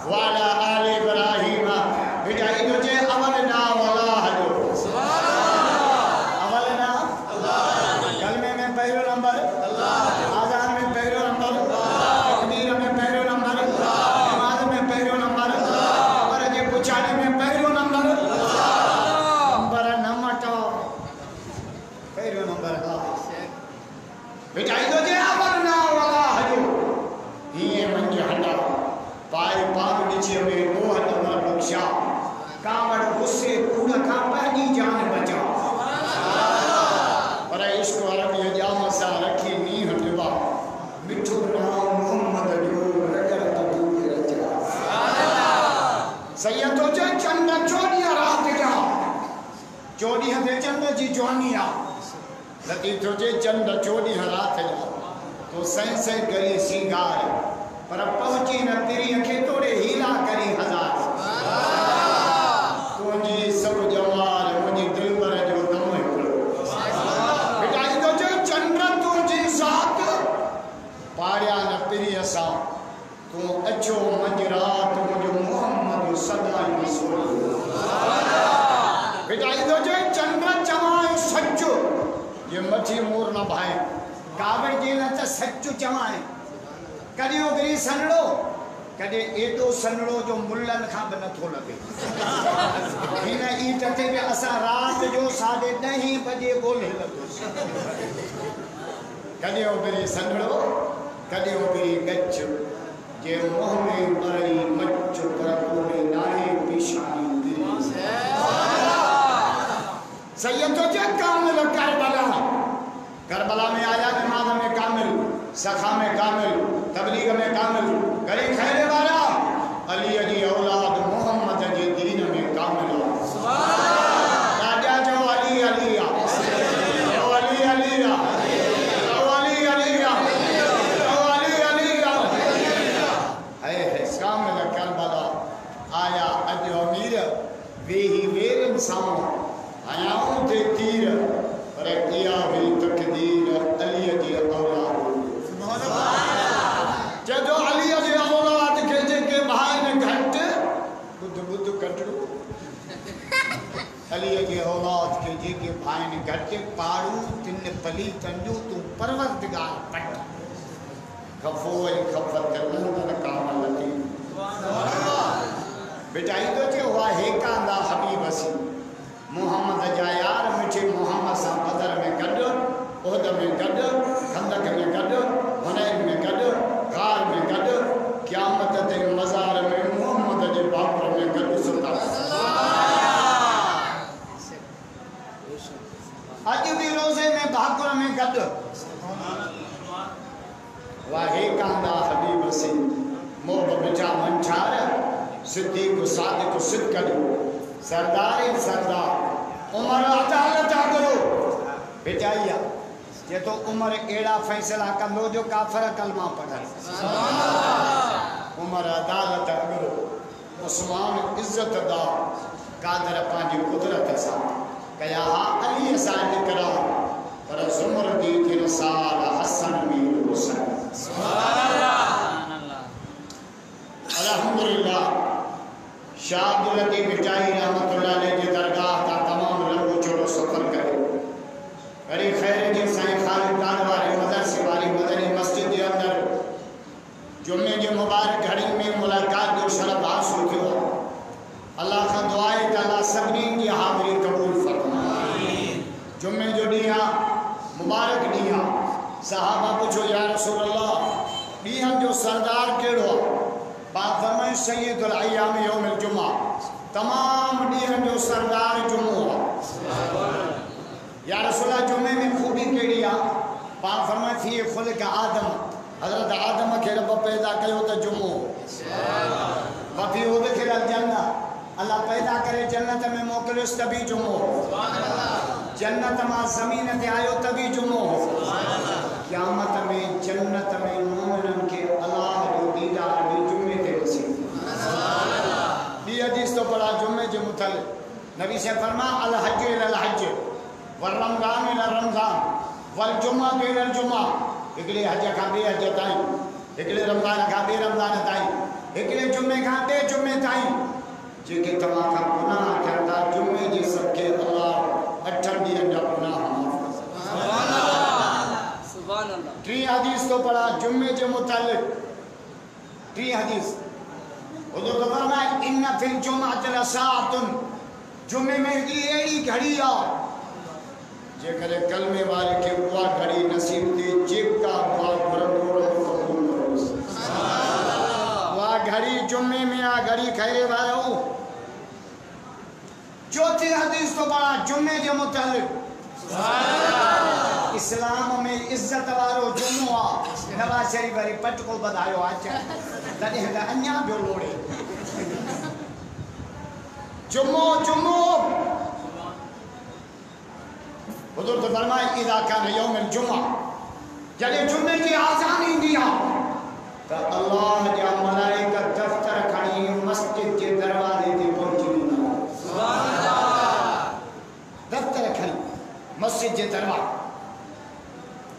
वाला आले इब्राहिम बेटा इधर जे अमल ना वाला हजो अमल ना कलमे में पहला नंबर आजान में पहला नंबर तकबीर में पहला नंबर नमाज में पहला नंबर और जे पुछाने में पहला नंबर नंबर नमटो पहला नंबर बेटा इधर जे अमल ना वाला हजो ये मंज हटा पाए पाग नीचे में मोह नंबर बख्शा कावड़ गुस्से कूड़ा का पहली जान बचा पर इश्क अरब ये जाम सा रखी नी हटवा मिठो नाम मोहम्मद जो रगर तबूर रचा सैयद तो चंद चोनिया रात जा चोनी हते चंद जी चोनिया लतीफ तो चंद चोनी रात जा तो सही सही करे सिंगार पर पहुंची न तेरी अखे तोड़े हीला करी हजार तुझी सब जवार मुझी दिल पर जो दम हिकिड़ो बेटा इधो जो चंद्र तुझी ज़ात पाड़िया न पिरी असां तू अचो मंझि रात मुझो मोहम्मद सदा रसूल बेटा इधो जो चंद्र चवाए सच्चो ये मच्छी मोर न भाए कावड़ जे न त सच्चो चवाए कॾहिं ओगरी सनड़ो कॾहिं एॾो सनड़ो जो मुल्लनि खां बि नथो लॻे हिन ईट ते बि असां राति जो 10:30 बजे ॻोल्हे लॻोसीं कॾहिं ओगरी सनड़ो कॾहिं ओगरी गच जे मुंह में मरई मच पर कोने नाहे पेशानी सैयद तो जे कामिल करबला में आया नमाज में कामिल सखा में कामिल तबलीग में कामिल गली खैरे वाला अली जी औलाद मोहम्मद जी दीन में कामिल राजा जो अली अलिया जो अली अलिया जो अली अलिया जो अली अलिया है कामिल करबला आया अज अमीर वेही वेर इंसान आयाऊं ते तीर पर किया हुई तकदीर अली जी औलाद जो अली जी औलाद के जेके भाई ने घट बुद्ध बुद्ध कटड़ो अली जी औलाद के जेके भाई ने घट पाड़ू तिन पली तंजू तू परवरदिगार पट खफोई खफत नंदन कामल लती बेटा इधो जे हुआ हेकांदा हबीब सी मोहम्मद जा यार मिठे मोहम्मद सा बदर में गड ओहद में गड खंदक में गड हुनैन में गड गार में गड क़यामत ते मज़ार में मोहम्मद जे बाबर में गड सुता अज भी रोज़े में भाकुर में गड वाहे कांदा हबीब से मोब बिचा मंछार सिद्दीक सादिक सिद्क सरदार सरदार उमर अदालत करो बेचाइया जे तो उमर एड़ा फैसला कंदो जो काफर कलमा पढ़ल उमर अदालत करो उस्मान इज्जत दा कादर पांजी कुदरत सा कया अली सा निकरा पर जुमर दी के साल हसन मीर हुसैन सुभान अल्लाह अल्हम्दुलिल्लाह शाह अब्दुल लतीफ बिटाई रहमतुल्लाह अलैह जी दरगाह का तमाम लंबो चौड़ो सफर करे गरी खैर जी साईं खालिद कानवारी मदरसे वाली मदनी मस्जिद के अंदर जुम्मे के मुबारक घड़ी में मुलाकात जो शरफ हासिल थियो अल्लाह का दुआ है कि अल्लाह सभी की हाजिरी कबूल फरमाए जुम्मे जो दिया मुबारक दिया सहाबा पूछो या रसूल अल्लाह दिया जो सरदार केड़ो बात फरमाए सैयदुल अय्याम यौमुल जुमा तमाम दिया जो सरदार जुम्मो या रसूल अल्लाह जुम्मे में खूबी केड़ी आ बात फरमाए थी खुल्क आदम हजरत आदम के रब पैदा कयो त जुम्मो वफी उदखिल जन्नत अल्लाह पैदा करे जन्नत में मोकलिस तभी जुम्मो जन्नत मां जमीन ते आयो तभी जुम्मो क़यामत में जन्नत में मोमिनन के अल्लाह जो दीदार भी जुम्मे ते नसीब दी हदीस तो पढ़ा जुम्मे जे मुतल नबी से फरमा अल हज इल हज व रमजान इल रमजान वल जुमा इल जुमा एकड़े हज का बे हज ताई एकड़े रमजान का बे रमजान ताई एकले जुम्मे खां टे जुम्मे ताईं जेके तव्हां खां गुनाह थियनि था जुम्मे जे सबके अल्लाह 8 ॾींहनि जा गुनाह माफ़ सुभान अल्लाह सुभान अल्लाह। 3 हदीस तो पढ़ा जुम्मे जे मुतालिक 3 हदीस हुजूर तो फरमाए इन फिल जुमअत लसाअतुन जुम्मे में अहिड़ी घड़ी आहे जेकरे कलमे वाले के उहा घड़ी नसीब थी जेका दुआ घुरंदो कबूल करोसि सुभान अल्लाह। उहा घड़ी जुम्मे में आ घड़ी खैरे वारो। चौथी हदीस तो बड़ा जुम्मे जे मुतालिक सुभान अल्लाह। इस्लाम में इज्जत वारो जुम्मो आ नवाज शरीफ वरी पटको बधायो अच तॾहिं त अञा ॿियो लोड़े जुम्मो जुम्मो हुजूर तो फरमाए इज़ा कान यौमुल जुमा जॾहिं जुम्मे जी आज़ान ईंदी आहे त अल्लाह जा मलाइका दफ़्तर खणी मस्जिद जे दरवाज़े ते पहुची वेंदा सुभान अल्लाह। दफ़्तर खणी मस्जिद जे दरवाज़े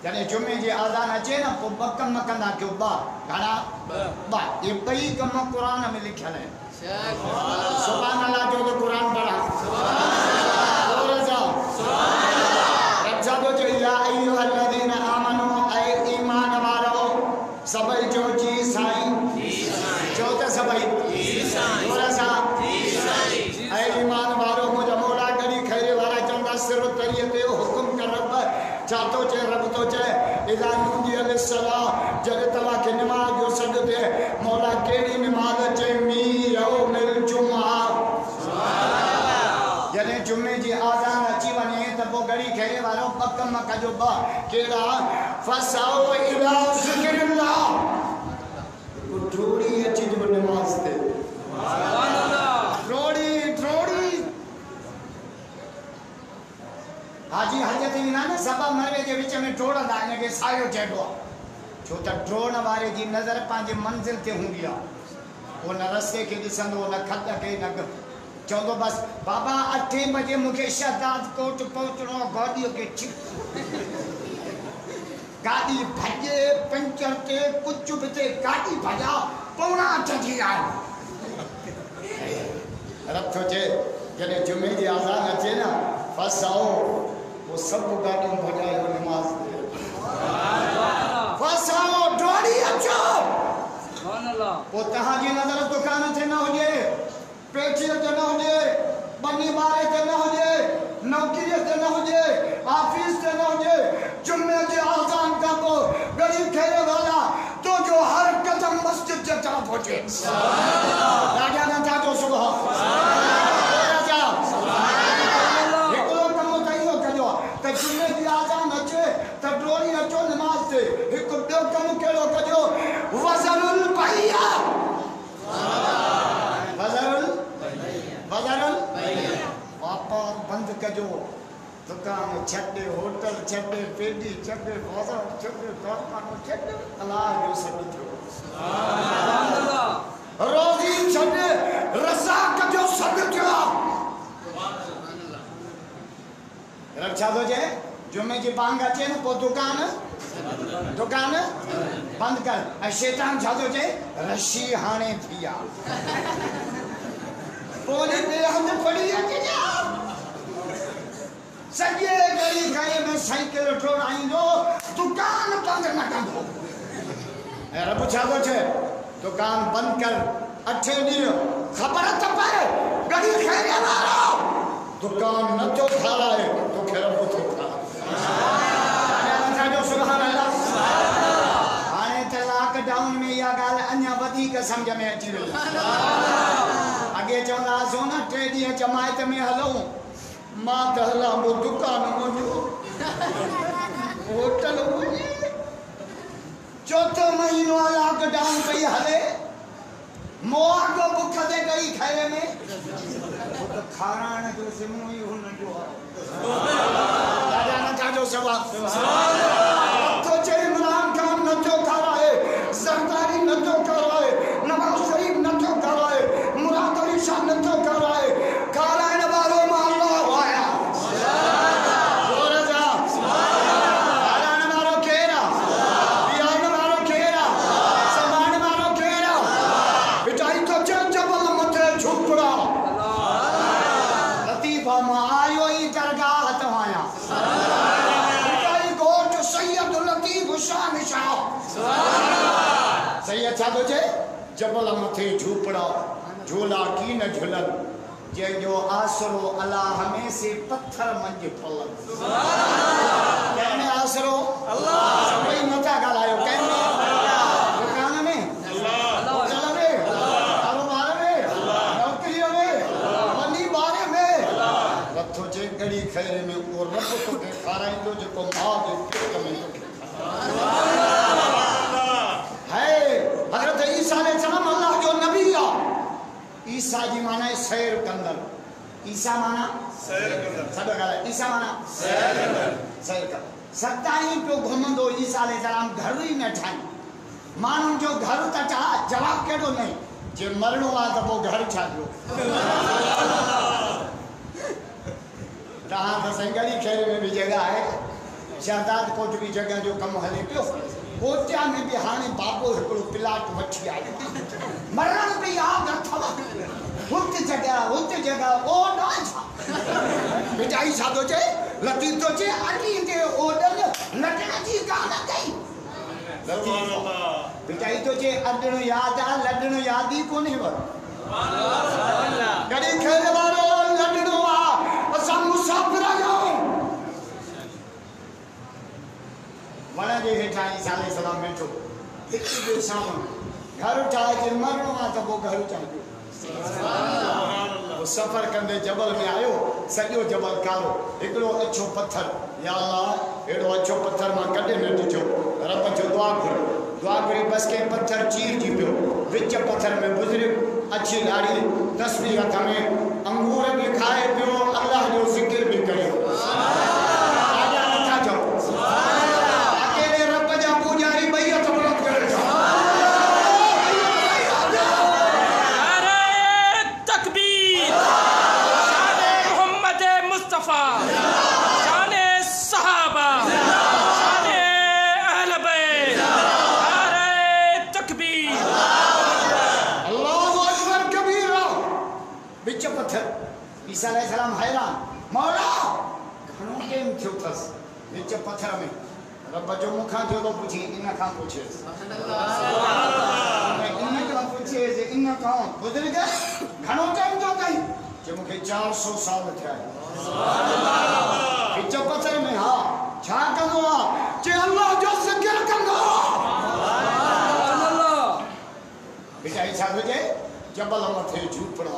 जॾहिं जुम्मे जी आज़ान अचे न पोइ ॿ कम कंदा कयो घणा ॿ ये ॿई कम क़ुरान में लिखियल आहिनि सुभान अल्लाह जो तो क़ुरान पढ़ा सभई जो जी साईं जो त सभई ऐं ईमान वारो मुंहिंजा मौला गड़ी खैरे वारा चवंदा सिर तरीअ ते हुकुम कर रब छा थो चए रब थो चए इज़ा नूदिया लिस्सलाह जॾहिं तव्हांखे निमाज़ जो सॾु थिए मौला कहिड़ी निमाज़ चए मीरौमिल जुमा जॾहिं जुम्मे जी आज़ान अची वञे त पोइ घड़ी खैरे वारो ॿ कम कजो ॿ कहिड़ा फसाओ इला ज़िक्रिल्लाह थोड़ी अची जो नमाज ते सुभान अल्लाह थोड़ी हाजी हजत ईंदा न सभा मरवे जे विच में टोड़ंदा इनखे सायो चइबो आहे छो त ड्रोन वारे जी नज़र पंहिंजे मंज़िल ते हूंदी आहे उन रस्ते खे ॾिसंदो न खत खे न चवंदो बसि बाबा 8 बजे मूंखे शहदाद कोट पहुचणो आहे गाॾीअ खे छिक गाड़ी भजे पंचर ते कुछ भी ते गाड़ी भजा पौना 8 थी आए रब तो जे जने जुमे जी आज़ान अचे ना फसाओ वो सब गाड़ी भजाए नमाज सुभान अल्लाह फसाओ डोड़ी अचो सुभान अल्लाह वो तहां जी नजर दुकान ते न होजे पेटी ते न होजे बनी मारे ते न होजे नौकरी ते न होजे ऑफिस ते न होजे जुम्मे की आज़ान का वो गरीब ठहरे वाला तो जो हर कदम मस्जिद की तरफ होते राजा ने था जो सुबह राजा एक कम कयो कजो त जुम्मे की आज़ान अचे त डोरी अचो नमाज ते एक ॿियो कम कहिड़ो कजो वज़नुल बैया वज़नुल पापा बंद कजो दुकान छॾे होटल छॾे पेडी छॾे बाज़ार छॾे कारखानो छॾे अल्लाह जो सॾु थियो सुभान अल्लाह रोज़ी छॾे रज़ाक जो सॾु थियो सुभान अल्लाह रक्षा थो चए जुमे जी बांग अचे न पोइ दुकान बंदि कर ऐं शैतान छा थो चए रशी हाणे थी आहे पोइ हंध पड़ी अचिजा सॼे गली गली में साइकिल ठोराईंदो दुकान बंदि न कंदो ऐं रब छा थो चए दुकान बंदि कर 8 ॾींहं ख़बर त पए गली खैरे वारो दुकान न थो ठाराए तोखे रब थो ठाराए सुभान अल्लाह हाणे त लॉकडाउन में इहा ॻाल्हि अञा वधीक सम्झ में अची वई अॻे चवंदा हुआसीं न 3 ॾींहं जमायत में हलूं मां त हलां वो दुकान मुंहिंजो होटल मुंहिंजी चौथो महीनो लॉकडाउन पई हले मोआगो बुख ते गई खैरे में खाराइण जो ज़िम्मो ई हुन जो राजा न जो सवाब तो चए इमरान खान न तो खाराए सरदारी न तो कराए नवाज शरीफ न तो कराए मुराद अली शाह न तो कराए खाराइण वारो अल्लाह आया छा थो चए जबल मथे झूपड़ा झूला की न झुलन जो आसरो अल्लाह में से पत्थर मंज पलन कहने आसरो अल्लाह कोई मता गालायो कहने दुकान में अल्लाह होटल में कारोबार में नौकरी में वली बारे में रथो जे गड़ी खैर में और रब तो के खाराइंदो जो मां के पेट में है हजरत ईसा अलैहि सलाम अल्लाह जो नबी आ ईसा जी माना है सैर कंदर ईसा माना सैर कंदर सब गाला ईसा माना सैर कर सताई पे घुमंदो ईसा अलैहि सलाम घर ही न ठाई मानू जो घर त चा जवाब केडो नहीं जे मरणो आ त वो घर छा दियो तहां त संगड़ी खेल में भी जगह है शहजाद कोट भी जगह जो कम हले पियो कोटिया में भी हाने बाबो एकड़ो प्लाट वठी आयो मरण भी याद अथवा हुत जगह ओ ना छा बिचाई सादो चे लती तो चे अटी के ओडल लटना जी गाना गई सुभान अल्लाह बिचाई तो चे अडणो याद आ लडणो याद ही कोने वर सुभान अल्लाह गड़ी खेल वालो लडणो आ असा मुसाफिर आयो वना जे हेठा ईसा अलैहि सलाम बैठो एक जो सामने घर ठाए जे मरणो आ त वो घर चाहियो वो सफर कंदे जबल में आयो सजो जबल कारो एकड़ो अच्छो पत्थर या अल्लाह एड़ो अच्छो पत्थर मां कदे न दिजो रब जो दुआ करी बस के पत्थर चीर जी पियो विच पत्थर में बुजुर्ग अच्छी लाड़ी तस्वीर हथ में अंगूर भी खाए पियो अल्लाह जो जिक्र भी करे आजा नथा जाओ अकेले रब जा पुजारी बैयत व्रत करे ईसा अलैहि सलाम हैरान मौला घणो टेम थियो थस विच पत्थर में रब जो मुखा जो तो पूछी इन का पूछे इन का पूछे जे इन का बुजुर्ग घणो टेम जो कई जे मुखे 400 साल थिया सुभान अल्लाह विच पत्थर में हां छा कंदो आ जे अल्लाह जो जिक्र कंदो सुभान अल्लाह बेटा ईसा जे जबल मथे झूपड़ा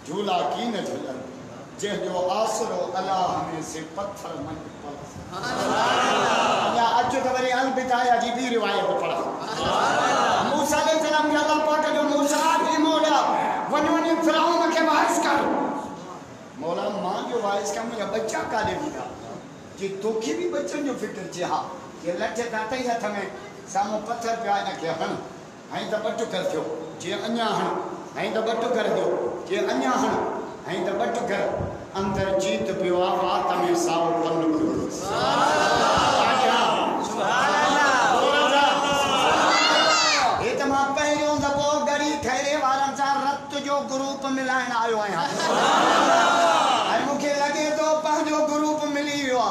झूला की न झूलन जे जो आसरो अल्लाह में से पत्थर मन पर या अज तो वरी अल बिताया जी भी रिवायत पढ़ा मूसा अलैहि सलाम के अल्लाह पाक जो मूसा की मौला वनवनी फिरौन के वाइस कर मौला मां जो वाइस का मुझे बच्चा काले दिया जी तोखे भी बच्चन जो फिक्र जे हां ये लठ दाते हथ में सामो पत्थर पे आने के हन हई त बट कर थियो जे अन्या हन हई त बट कर दियो जे अन्या हन हई त बट कर अंदर जीत पियो आ बात में साओ पन करो सुभान अल्लाह ए त मां पहिरियों दफो गड़ी खैरे वारन सा रत जो ग्रुप मिलाण आयो आया आई मुखे लगे तो पंजो ग्रुप मिली वियो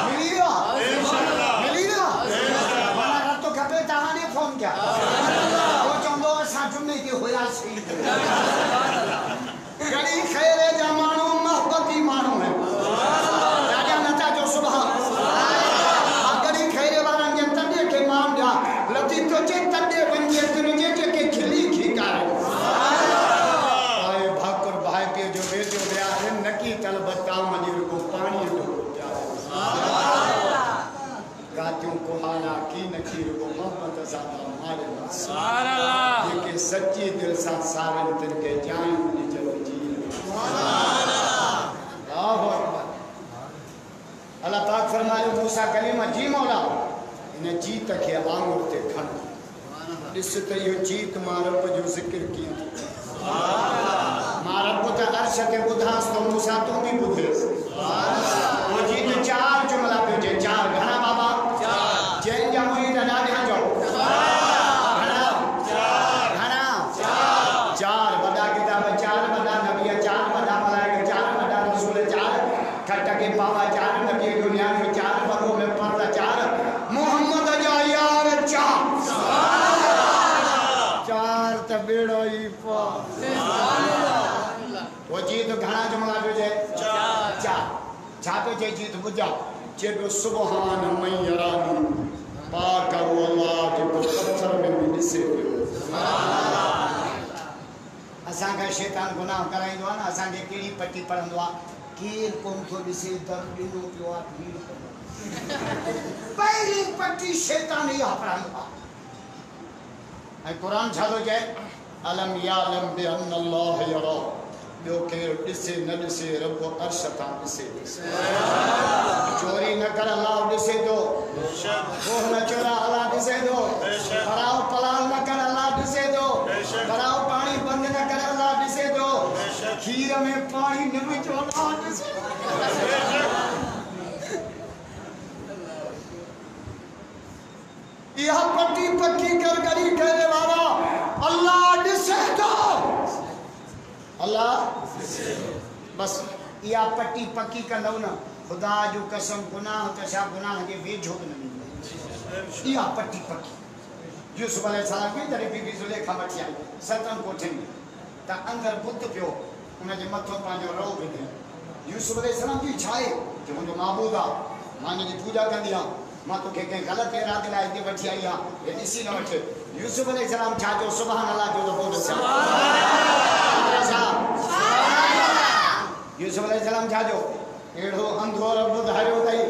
मिली वियो मिली वियो माना रत खपे ताने फोन किया वो चंदो सा जुमे के होया सी गड़ी खैरे जा मानू मोहब्बती मानू है राजा नता जो सुबह गड़ी खैरे वारन के तडे के मान जा लती तो चे तडे बंजे तुने जे के खिली खिकार आए भाकर भाई पे जो बेजो गया है नकी तल बता मंदिर को पानी दो गातियों को हाना की नखीर को मोहब्बत ज़्यादा मारे सुभान अल्लाह ये के सच्ची दिल सा सारन तिन के जान नी चलो जी सुभान अल्लाह अल्लाहु अकबर अल्लाह पाक फरमाए मूसा कलीमा जी मौला इन जीत के आंगुर ते खन इस त यो जीत मां रब जो जिक्र किया सुभान अल्लाह मां रब त अर्श के बुधास तो मूसा तू भी बुधे सुभान अल्लाह वो जीत चार जुमला पे जे चार घना बाबा जैन जा मुरीद अदा ध्यान जाओ चार बड़ा किताब चार बड़ा नबी चार बड़ा मलाइका चार बड़ा रसूल चार खट्टा के पावा चार नबी दुनिया में चार बगों में पर्दा चार मोहम्मद जा यार चार बेड़ा ही पार वो जी तो घणा जुमला पियो चए छा पियो चए जी तो ॿुधा चए पियो सुबहान मई यरानी पाक अल्लाह जेको पत्थर में भी ॾिसे पियो असांखे शैतान गुनाह कराईंदो आहे न असांखे कहिड़ी पटी पढ़ंदो आहे केरु कोन थो ॾिसे दर ॾिनो पियो आहे भीड़ पहिरीं पटी शैतान इहा पढ़ंदो आहे ऐं क़ुर छा थो चए अलम यालम बिअन अल्लाह यरा ॿियो केरु ॾिसे न ॾिसे रब अर्श तां ॾिसे चोरी न कर अल्लाह ॾिसे थो गोह न चोरा अल्लाह ॾिसे थो पराओ पलाल न कर अल्लाह ॾिसे थो पराओ पाणी बंदि न कर अल्लाह ॾिसे थो खीर में पाणी न विझो अल्लाह ॾिसे इहा पटी पक्की कर गरी कहने वाला अल्लाह ॾिसे थो अल्लाह बस इहा पटी पक्की कंदव न खुदा जो कसम गुनाह त छा गुनाह जे वेझो बि न ईंदो इहा पटी पक्की यूसुफ अलैहिस्सलाम खे जॾहिं बीबी ज़ुलेखा वठी आई 7 कोठियुनि में त अंदरि बुत पियो उनजे मथां पंहिंजो रओ विधो यूसुफ अलैहिस्सलाम जी छा आहे जो मुंहिंजो महबूब आहे मां हिनजी पूॼा कंदी आहियां मां तोखे कंहिं ग़लति इरादे लाइ हिते वठी आई आहियां हे ॾिसी न वठि यूसुफ अलैहिस्सलाम छा जो सुभान अल्लाह जो त पोइ यूसुफ अलैहिस्सलाम छा जो एड़ो अंधो रब ॿुधायो अथई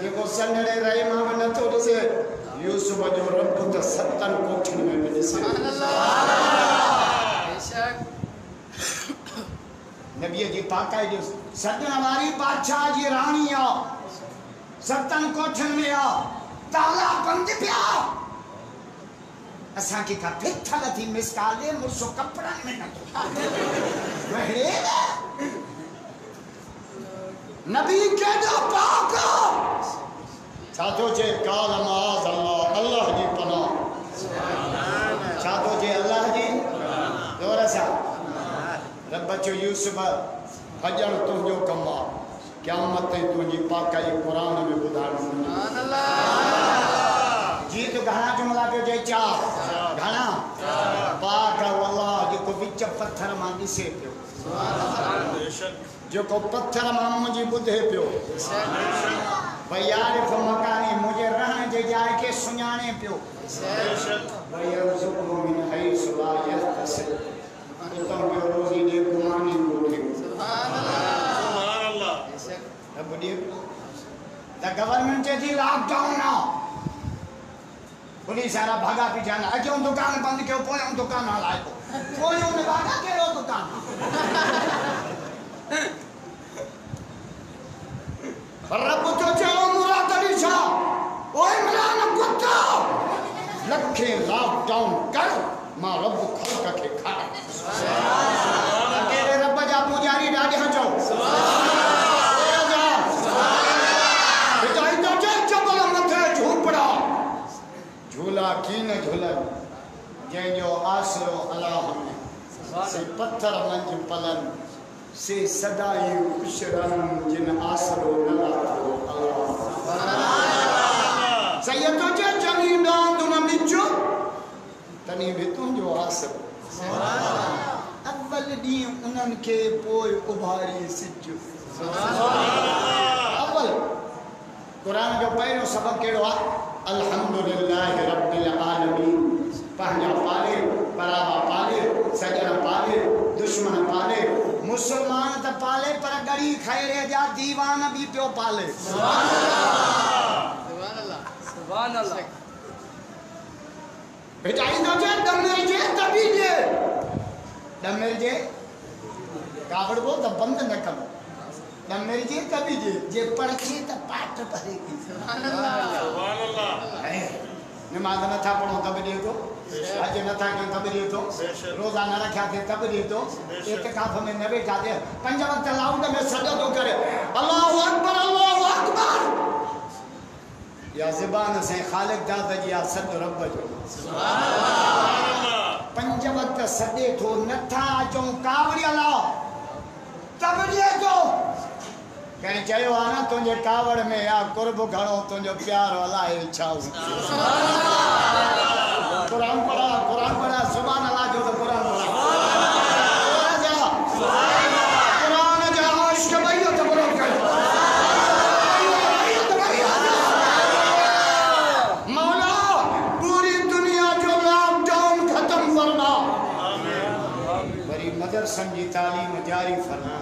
जेको सन्हड़े रहे मां बि नथो ॾिसे यूसुफ जो रब त 7 कोठियुनि में बि ॾिसे नबीअ जी पाकाई ॾिस सॾण वारी बादशाह जी राणी आहे 7 कोठियुनि में आहे ताला बंदि पिया असांखे का फिथल थी मिसकाल ॾे मुर्सो कपिड़नि में नथो नबी केॾो पाक छा थो चए काल माज़ अल्लाह अल्लाह जी पनाह छा थो चए अल्लाह जी ज़ोर सां रब चयो यूसुफ भॼण तुंहिंजो कमु आहे क़यामत ताईं तुंहिंजी पाकाई क़ुर में ॿुधाइणो सुभान अल्लाह जी तो घणा जुमला पियो चए 4 घणा पाक अल्लाह जेको विच पत्थर मां ॾिसे पियो जेको पत्थर मां मुंहिंजी ॿुधे पियो भई यारिफ़ मकानी मुंहिंजे रहण जे जाइ खे सुञाणे पियो भई अर्ज़ुक़ु मिन हैसु ला यहतसिब उतां पियो रोज़ी ॾे गुमानी कोठे सुभान अल्लाह रब ॾे द गवर्नमेंट चए थी लॉकडाउन आहे पुलिस वारा भागा पई थियनि अॻियों दुकान बंदि कयो पोयों दुकान हलायो पोयों में भागा कहिड़ो दुकान रब तो चयो मुराद अली छा ओए मिलान कुत्ता लखे लॉकडाउन कर मां रब ख़ल्क़ खे खाड़ा कहिड़े रब जा पुजारी ॾाढे चओ झूपड़ा झूला की न झूलन जंहिंजो आसरो अलाह में से पत्थर मंझि पलन से सदाई खुश रहन जिन आसरो न लाथो अल्लाह सैयदो जे चली डांद न मिचो तनी भी तुंहिंजो आसरो अव्वल ॾींहुं उन्हनि खे पोइ उभारी सिज अव्वल क़ुर जो पहिरियों सबक़ कहिड़ो आहे अल्हम्दुलिल्लाह रब्बिल आलमीन पंहिंजा पाले परावा पाले सजण पाले दुश्मन पाले मुसलमान त पाले पर गड़ी खैरे जा दीवान भी पियो पाले सुभान अल्लाह सुभान अल्लाह भेटाईंदो जे दमिर जे तभी जे दमिर जे कावड़ को त बंद न करो दमिर जे तभी जे पढ़े त पाठ भरेगी सुभान अल्लाह नमाज न था पढ़ो तब दे तो आज न था के तब दे तो रोजा न रखा थे तब दे तो इत्तिकाफ में न बैठा थे 5 वक्त लाउड में सजदो करे अल्लाहु अकबर या ज़बान से खालिक दाद जी या सद रब जो सुभान अल्लाह 5 वक्त सदे तो न था जो कावड़ी अल्लाह तब दे तो कहीं चयो आ ना तुझे कावड़ में या कुर्ब घणो तुझो प्यार अलाए छाऊ कुरान पढ़ा सुभान अल्लाह जो तो कुरान मदरसन की तालीम जारी फरमा,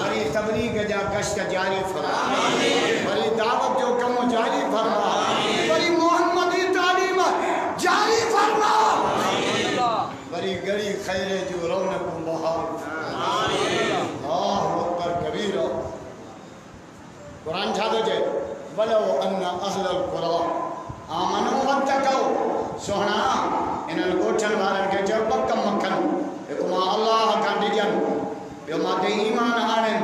वरी तबलीग जा गश्त जारी फरमा, वरी दावत जो कम जारी फरमा, वरी मोहम्मदी तालीम जारी फरमा, वरी गड़ी खैरे जो रौनक बहार। अल्लाहु अकबर कबीरा। कुरान छा थो चए, वलो अन्न अहलल कुरान आमनु वत्तकौ। सोहणा इन्हनि ॻोठनि वारनि खे चयो ॿ कम कनि, हिकु मां अलाह खां डिॼनि, ॿियो मां ते ईमान आणनि,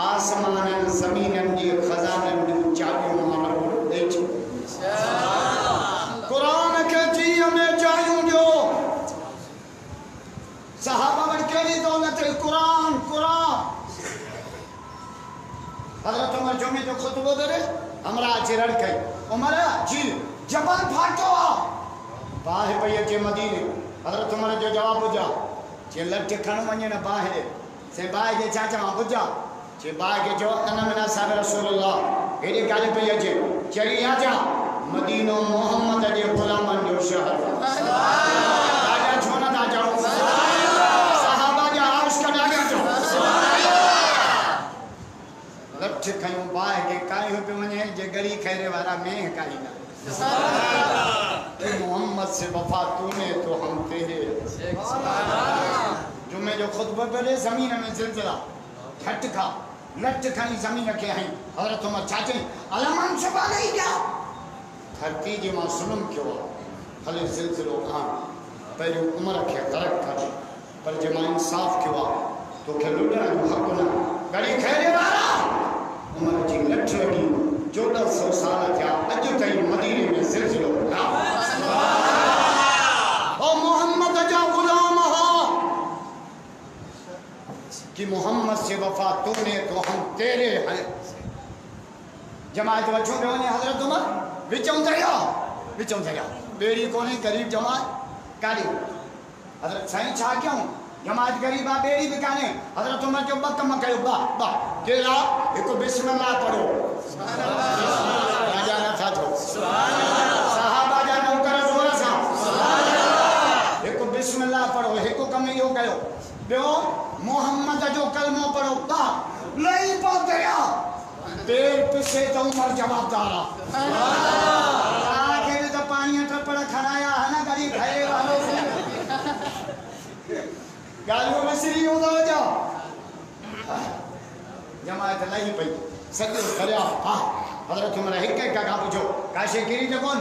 आसमाननि ज़मीननि जी खज़ाननि जूं चाबियूं मां ॾेई छॾ। कुरान खे जीअ में जायूं ॾियो। सहाबा वटि कहिड़ी दौलत हुई? कुरान कुरान। हज़रत उमर जुमे जो ख़ुतबो करे हमरा अची रड़ कई, उमर जी जबल फाटो आहे, बाहि पई अचे मदीने। हज़रत उमर जो जवाबु ॿुधा, चए लठ खण वञे न बाहि ॾे। से बाहि खे छा चवां? ॿुधा, चए बाहि खे चओ अन मिना साहिब रसूलुल्लाह, हेॾी ॻाल्हि पई अचे, चई आजा मदीनो मोहम्मद जे ग़ुलामनि जो शहर। राजा छो नथा चओ? सहाबा जा आशिक़ ॾाढा चओ। लठ खयूं बाहि खे कायो पियो वञे, जे गड़ी खैरे वारा में काईंदा। मोहम्मद से वफा तूने तो हम तेरे। जुमे जो खुतबो पहले ज़मीन में ज़िलज़िला, ठट खा लठ खणी ज़मीन खे हई। हज़रत उमर छा चई? अलमन सुबह नहीं गया, धरती जे मां सुनम कयो आहे, हले ज़िलज़िलो आन, पहिरियों उमर खे ग़रक़ कर, पर जे मां इंसाफ़ कयो आहे तोखे लुॾण जो हक़ न। गड़ी खैरे वारा उमर जी लठ लॻी, 1400 साल थिया, अॼु ताईं मदीने में ज़िलज़िलो न। ओ मोहम्मद जा ग़ुलाम हो कि मोहम्मद से वफा तूने तो हम तेरे हैं। जमात वठो पियो वञे हज़रत उमर, विचों दरिया बेड़ी कोन्हे, ग़रीब जमात काॾे। हज़रत साईं छा कयूं? जमात ग़रीब आहे, बेड़ी बि कान्हे। हज़रत उमर जो ॿ कम कयो, ॿ कहिड़ा? हिकु बिस्मिल्लाह पढ़ो, राजा नथा थो, सहाबा जा नौकर ज़ोर सां, हिकु बिस्मिल्लाह पढ़ो, हिकु कम इहो कयो। ॿियो मोहम्मद जो कलमो पढ़ो, ॿ लही पो दरिया, पेर पिसे त उमर जवाबदार आहे। तव्हांखे बि त पाणीअ टपड़ खणाया है न, कॾहिं खए वारो ॻाल्हियूं विसरी हूंदव जो। जमात लही पई, सॼो दरिया। हा हज़रत उमर हिक हिक खां पुछो, काशे किरी त कोन?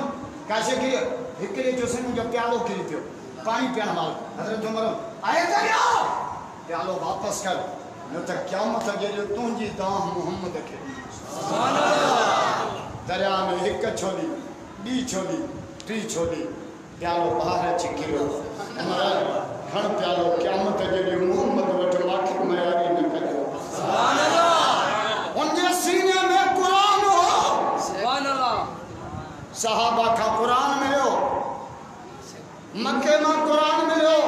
काशे किरी? हिकिड़े जो सिन जो प्यालो किरी पियो, पाणी पीअण वारो। हज़रत उमर आहे दरिया, प्यालो वापसि कर, न त क़यामत जे तुंहिंजी दाह मोहम्मद खे। दरिया में हिक छोली, ॿी छोली, टी छोली, प्यालो ॿाहिरि अची किरियो। उमर खण प्यालो, क़यामत जे मोहम्मद वटि माखे मयारी न करियो। उनजे सीने में कुरान हो। सहाबा का कुरान मिलियो, मक्के में कुरान मिलियो,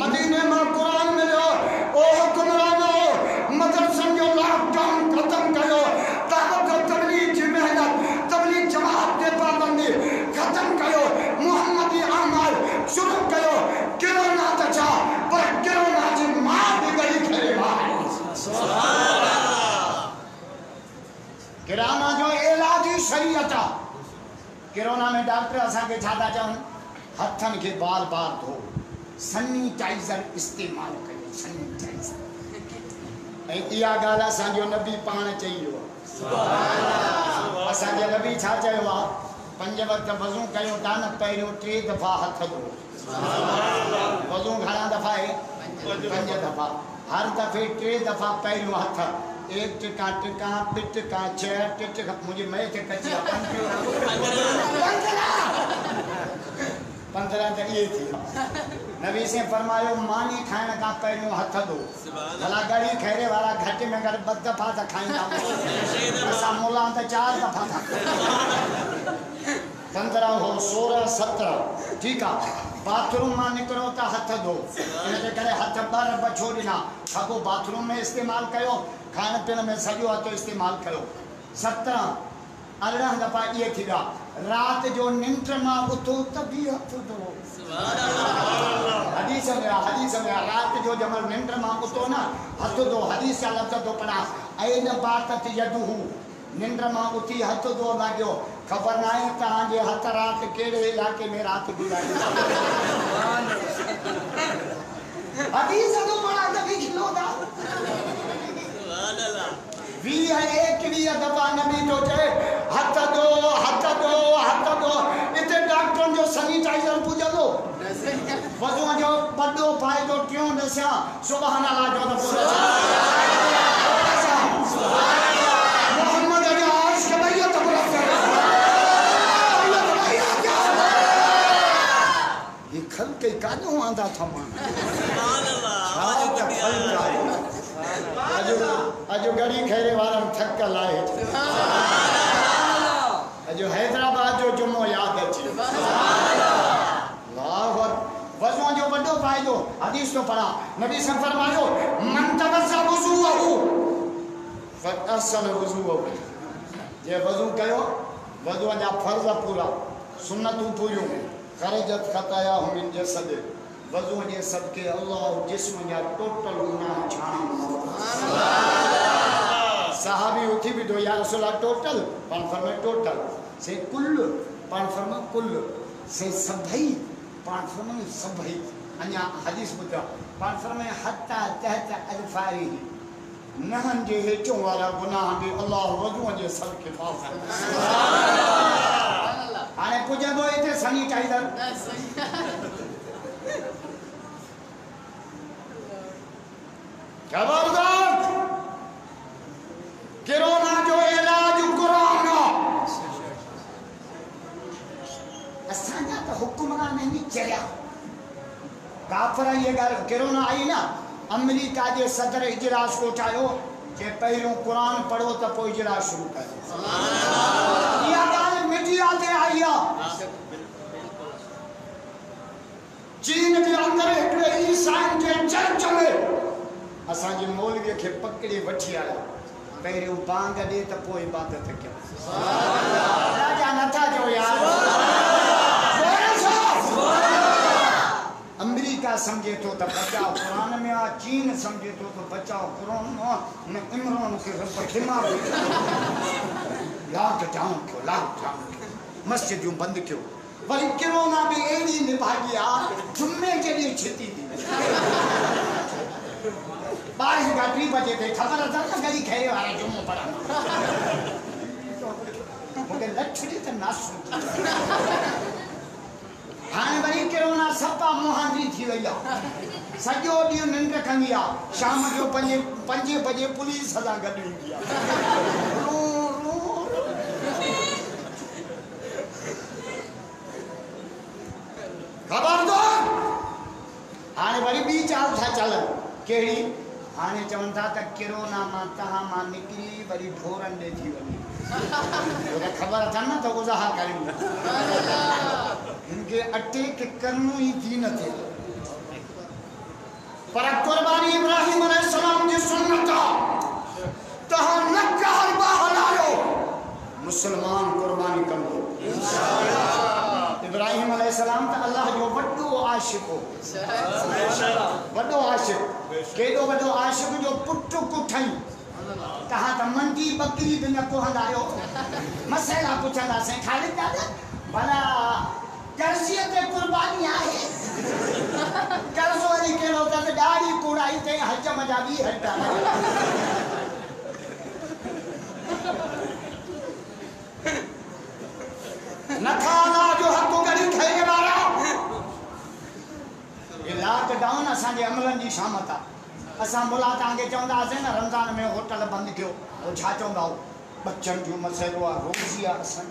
मदीने में कुरान मिलियो। ओ हुक्मरानो, मदरसन जो लॉकडाउन खत्म कयो, दावत तबलीग जी मेहनत, तबलीग जमात ते पाबंदी खत्म कयो, मोहम्मदी अमाल शुरू कयो। किरोना त छा, पर किरोना जी मां बि गई खैरे वारी। किराना जो इलाजी शरीयत आहे। किरोना में डॉक्टर असांखे छा था चवनि? हथनि खे बार बार धो, सैनिटाइज़र इस्तेमालु कयो, सैनिटाइज़र। ऐं इहा ॻाल्हि असांजो नबी पाण चई वियो आहे। असांजे नबी छा चयो आहे? 5 वक़्त वज़ू कयो था न, पहिरियों 3 दफ़ा हथ धो। वज़ू घणा दफ़ा आहे? 5 दफ़ा। हर दफ़े 3 दफ़ा पहिरियों हथ, 1 टिका टिका, 2 टिका, 6 टिका, मुझे मैथ कची आहे 15 त इहे थी। नबी से फरमायो मानी खाइण खां पहिरियों हथ धो। भला गड़ी खैरे वारा घटि में घटि 2 दफ़ा त खाईंदा, असां मुला त 4 दफ़ा था। 15 हो 16 17 ठीक आहे। बाथरूम में निकरो तो हथ धो, इन करे हथ ॿ रब छो ॾिना? खाको बाथरूम में इस्तेमाल कयो, खाइण पीअण में सॼो हथ इस्तेमाल कयो। 17 18 दफ़ा ये थी विया। रात जो निंड मां उथो त बि हथ धो। हदीस में रात जो जमल निंड मां उतो ना हथ दो हदीस जा लफ्ज़ तो पढ़ा ऐन बात यदहू निंड मां उठी हथ दो लागो खबर ना है तहां जे हथ रात केड़े इलाके में रात गुजारी हदीस जो पढ़ा कभी खिलो दा वी है एक भी दफा नबी तो चे हथ दो इते डॉक्टर जो सैनिटाइजर पुजलो वजू जो बड़ो फायदो क्यों दसा सुभान अल्लाह जो पूरा मोहम्मद अली आश के भैया तो बोला ये खल के कानो आंदा था मान सुभान अल्लाह अजो गड़ी खेरे वाला थक लाए अजो हैदराबाद जो जुम्मो याद अची वज़ू जो बड़ो फायदो हदीस तो पढ़ा नबी से फरमायो मन तवज़्ज़ा वज़ूअहु फअहसन वज़ूअहु जे वज़ू कयो वज़ू जा फर्ज पूरा सुन्नतूं पूरियूं खरजत खताया मिन जसद वज़ू जे सदके अल्लाह जिस्म जा टोटल गुनाह छाण सहाबी उठी भी दो या रसूल टोटल पान फरमाए टोटल से कुल पान फरमाए कुल से सभई पान फरमाए सभई अन्या हदीस बुधा पान फरमाए हत्ता तहत अल्फारी नहन जे हेचो वाला गुनाह भी अल्लाह वज़ू जे सदके माफ हाने पुजंदो इते सैनिटाइजर खबरदार कोरोना जो इलाज कुरान असांजा तो हुक्मरान नहीं चलिया काफर ये गाल कोरोना आई ना अमेरिका के सदर इजलास को उठायो के पहलो कुरान पढ़ो तो पोइ इजलास शुरू करो ये गाल मीडिया ते आई चीन के अंदर एकड़े ईसाई के चर्च में असा जे मौलवी के पकड़े वठी आया पहले बांग दे तो पोइ इबादत क्या राजा नथा जो यार अमेरिका समझे तो बचाओ कुरान में आ चीन समझे तो बचाओ कुरान में इमरान के रब खिमा लाख जाऊं क्यों मस्जिद जो बंद क्यों वरी कोरोना भी एड़ी निभा गया जुम्मे के लिए छिती थी 12 का 3 बजे थे खबर था ना गली खेरे वाला जुम्मो पड़ा मुझे लछड़ी तो ना सुन हाने वरी कोरोना सपा मोहांदी थी वया सजो डी निंड कंदिया शाम जो 5 बजे पुलिस सदा गड इंदिया खबरदार हाने वरी बी चाल था चल केड़ी हाने चवन था त कोरोना मा तहा मा निकरी वरी ढोरन दे थी वनी ओरे खबर था ना तो उजाहा करेंगे इनके अटैक करनो ही दीन थे पर कुर्बानी इब्राहिम अलैहिस्सलाम की सुन्नत तहा नक्का हरबा हलायो मुसलमान कुर्बानी कंदो इंशाअल्लाह इब्राहिम अलैहिस्सलाम त अल्लाह जो वड्डो आशिक हो वड्डो आशिक केडो वड्डो आशिक जो पुट कुठाई तहा त मंडी बकरी बिन को हंदायो मसला पुछंदा से खालिद दादा भला कर्जियत कुर्बानी आहे कर्ज वाली केड़ो त गाड़ी कुड़ाई ते हज मजा भी हटा नखाना जो हक गड़ी खाने वाला ये लॉकडाउन असा के अमलन की शामत आ असा बोला तांगे चौंदा से ना रमजान में होटल बंद कियो ओ छा चौंदा बच्चन जो मसलो आ रोजिया असा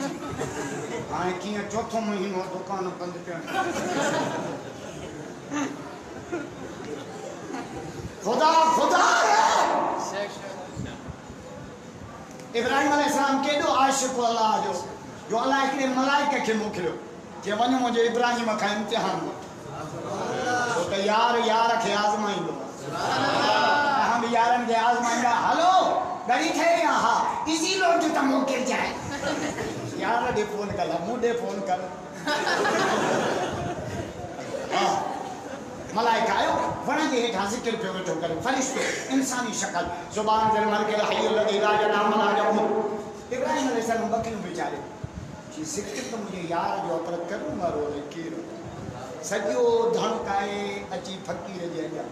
हां की चौथो महीनो दुकान बंद पे खुदा खुदा इब्राहिम अलैहिस्सलाम केडो आशिक अल्लाह जो अल्लाह के मलाइका के मोकलो जे वनो मुझे इब्राहिम का इम्तिहान तो यार के आजमाइंदो हम यारन के आजमाइंदा हेलो गड़ी थे हां इजी लोट त मोके जाए यार दे फोन कर मुडे फोन कर मलाइका आयो वण जे हेठां ज़िक्र पियो वेठो करे फरिश्तो इंसानी शक्ल ज़ुबान दिल मलकिल हय्युल लज़ी ला यनाम वला यमूत इब्राहिम अलैहिस्सलाम बकरियूं बेचारे जी ज़िक्र तो मुझे यार जो अतरत करूं मारो कीर सॼो धन काए अची फ़कीर जे अॻियां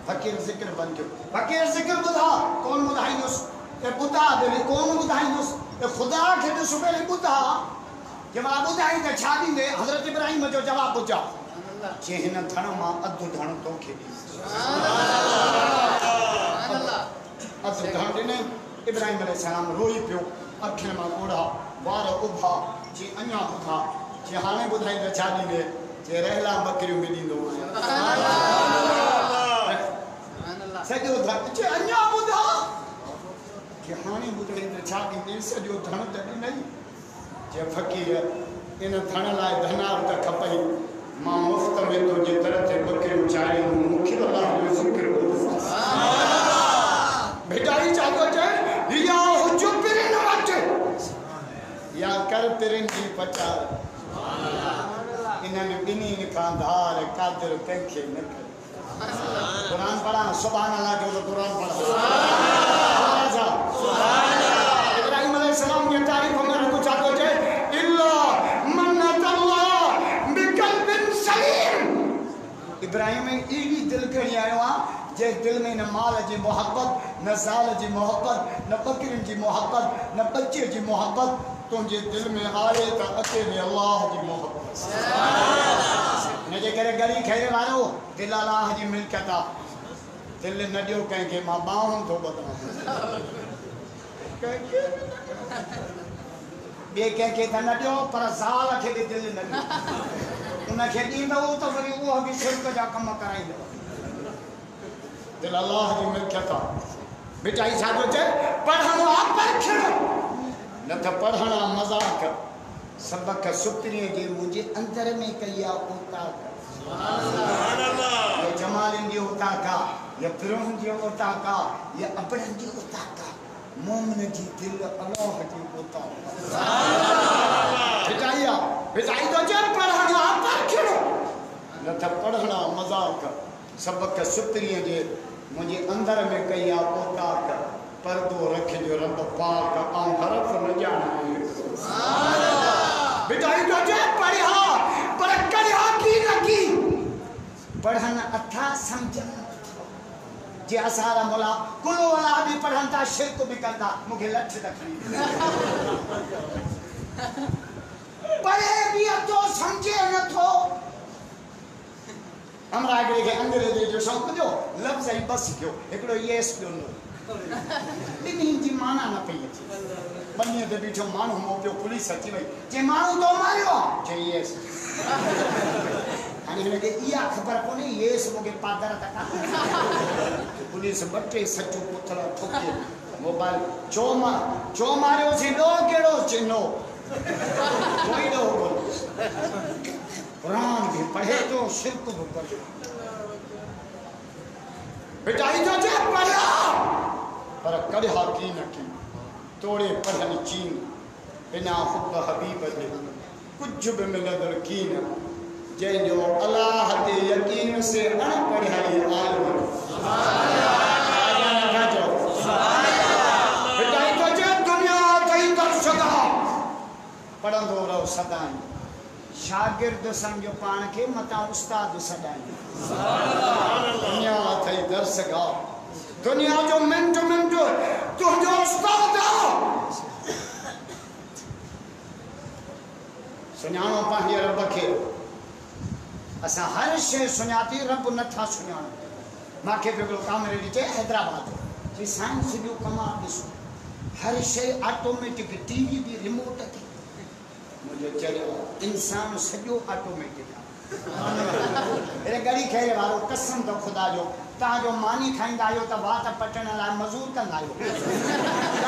फ़कीर ज़िक्र बंदि कयो फ़कीर ज़िक्र ॿुधा कोन ॿुधाईंदुसि ए ॿुधा दिलि कोन ॿुधाईंदुसि ए ख़ुदा खे ॾिस पहले ॿुधा जंहिंमहिल ॿुधाई त छा ॾींदे हज़रत इब्राहिम जो जवाबु ॿुधा जे हिन धन मां अधु धन तोखे अधु धन ॾिनई इब्राहिम अलैहिस्सलाम रोई पियो अखियुनि मां ॻोढ़ा वार उभा जे अञा ॿुधा जे हाणे ॿुधाई त छा ॾींदे जे रहला बकरियूं बि ॾींदो सॼो धन जे अञा ॿुधा जे हाणे ॿुधाई त छा ॾींदे सॼो धन त ॾिनई जे फ़कीर इन धन लाइ धनार त खपई मां मुफ़्त में तुंहिंजे दर ते बकरियूं चाढ़ियूं मूंखे अलाह जो ज़िक्र भेटाई छा थो चए या हुजो पिरिन वटि या कर पिरिन जी पचार इन्हनि ॿिन्हिनि खां धार कादिर कंहिंखे न करे क़ुरान पढ़ा सुभान अल्लाह जो क़ुरान पढ़ा इब्राहिम अलैहिस्सलाम जी तारीफ़ में रखो छा थो चए इब्राहिम एडी दिल खणी आयो आ जे दिल में न माल जी मोहब्बत न साल जी मोहब्बत न बकरिन जी मोहब्बत न बच्चे जी मोहब्बत तुझे दिल में आए त अकेले अल्लाह जी मोहब्बत न जे करे गली खैर वारो दिल अल्लाह जी मिल्कियत आ दिल न दियो कंहिंखे मां बाहूं थो बदला ॿिए कंहिंखे त न ॾियो पर ज़ाल खे बि दिलि न ॾियो उनखे ॾींदव त वरी उहो बि शिरक जा कम कराईंदव दिलि अलाह जी मिल्कियत आहे बेटा छा थो चए पढ़णो आहे परखिणो न त पढ़ण आहे मज़ाक सबक सुपिरीअ जे मुंहिंजे अंदर में कई आहे ओताक ये जमालिन जी ओताक आहे या फिरोन जी ओताक आहे या अबड़नि जी ओताक आहे मोमिन जी दिलि अलाह जी ओताक बेटाई तो चल पढ़णो आहे परखिणो न त पढ़णो आहे मज़ाक सबक सुपिरीअ जे मुंहिंजे अंदर में कई आहे ओताक परदो रखिजो रब पाक ऐं हरफ न ॼाणाए बेटाई तो चल पढ़िया पर करिया की न की पढ़ण अथा सम्झ जे असारा मोला कुलो वाला भी पढ़ंदा शिरक भी करदा मुखे लठ रखणी पढ़े भी तो समझे न थो हमरा अगले के अंग्रेजी जो शौक जो लफ्ज ही बस कयो एकड़ो यस दोनो इनी जी माना न पई अचे बन्ने ते बीठो मानू मोकियो पुलिस अची वई जे मानू तो मारियो जे यस हाणे हिनखे इहा ख़बर कोन्हे येस मूंखे पादर तक पुलिस बटे सचो पुथल ठोके मोबाइल चो मारियो सी दो केड़ो चिन्हो कोई दो कुरान भी पढ़े तो शिरक भी पढ़े बेटा ही तो जे पढ़ा पर कढ़ा की न की तोड़े पढ़न चीन बिना हुब हबीब जे कुछ भी मिलदड़ की न जो अल्लाह ते यकीन से अनपढ़ाई आलिम बेटा तो जे दुनिया कई कर सदा पढ़ंदो रहो सदाई शागिर्द समझो पान के मता उस्ताद सदाई दुनिया थई दर्स गा दुनिया जो मिनट तुझो उस्ताद सुञाणो पंहिंजे रब खे असां हर शइ सुञाती रब नथा सुञाणो मूंखे बि हिकिड़ो कामरे ॾिठे हैदराबाद जी साइंस जो कमाल ॾिसो हर शइ ऑटोमेटिक टीवी भी रिमोट थी मुझे चलो इंसान सॼो ऑटोमेटिक आहे गड़ी खेल वारो कसम तो खुदा जो तव्हां जो मानी खाईंदा आहियो त वात पटण लाइ मज़ूर कंदा आहियो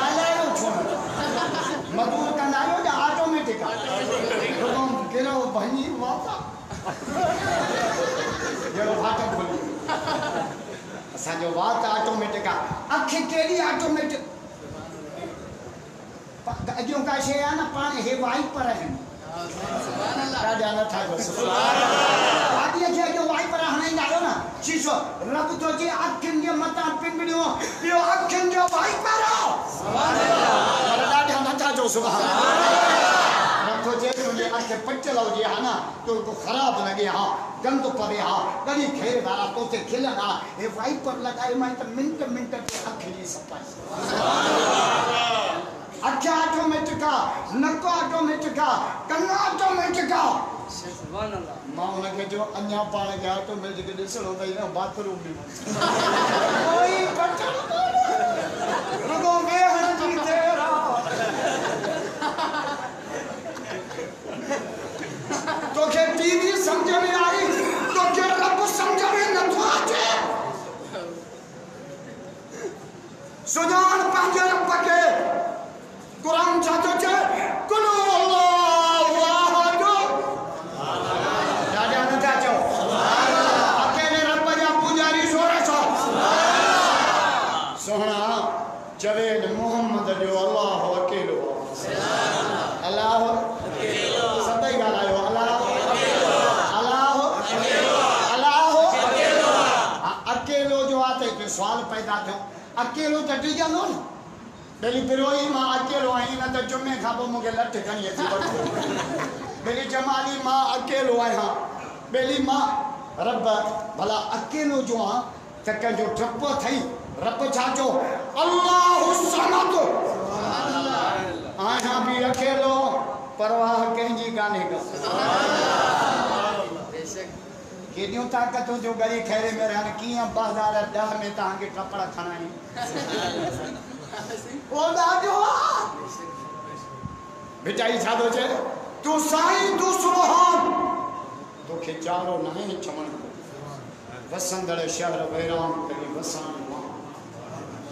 ॻाल्हायो छो मज़ूर कंदा आहियो या ऑटोमेटिक आहे गिरो भञी वात जड़ो फाटक खोली असांजो वात ऑटोमेटिक आहे अख केड़ी ऑटोमेटिक अॼु का शइ आहे न पाण हे वाइपर आहिनि सुभान अल्लाह ॾाढा नथा सुभान अल्लाह खे अॼु शीशो रब तो जे अखिन जे मता पिंगड़ियो यो अखिन जो भाई करो सुभान अल्लाह डाढा मता जो सुभान अल्लाह रब तो जे तुझे अख पचल हो जे हां तो खराब लगे हां गंद पड़े हां कदी खेर वाला तो से खिलना ए वाइपर लगाए मैं तो मिनट मिनट के अख जी सपाई सुभान अल्लाह अख ऑटोमेटिक नको ऑटोमेटिक कन्ना ऑटोमेटिक सुभान अल्लाह मां उनके जो अन्या पाण गया तो मिल के दिसणो तई ना बाथरूम में कोई पटल रुगो वेहण जी तेरा तो के टीवी समझ में आई तो के रब समझ में न तो आजे सुजान पंजे रब के कुरान चाहतो छे कुल जवेद मोहम्मद जो अल्लाह अकेलो अल्लाह अकेलो सदाई गालायो अल्लाह अकेलो अल्लाह अकेलो अकेलो जो आते के सवाल पैदा थो अकेलो त टिजंदो न बेली बिरोई मां अकेलो आई न त जुमे खाबो मुके लठ खणी अची वठो बेली जमाली मां अकेलो आया बेली मां रब भला अकेलो जो आ त के जो ठप थई रब छाजो अल्लाह समद सुभान अल्लाह आया भी अकेलो परवाह कंहिंजी कान्हे का सुभान अल्लाह बेशक केडियो ताकत जो गरी खैरे में रहन किया बाजार 10 में तां के कपड़ा खणाई ओ दाजो बेचाई छादो छे तू साईं दूसरो हां तो के चारो नहीं चमन वसंदड़ शहर वैरान करी वसान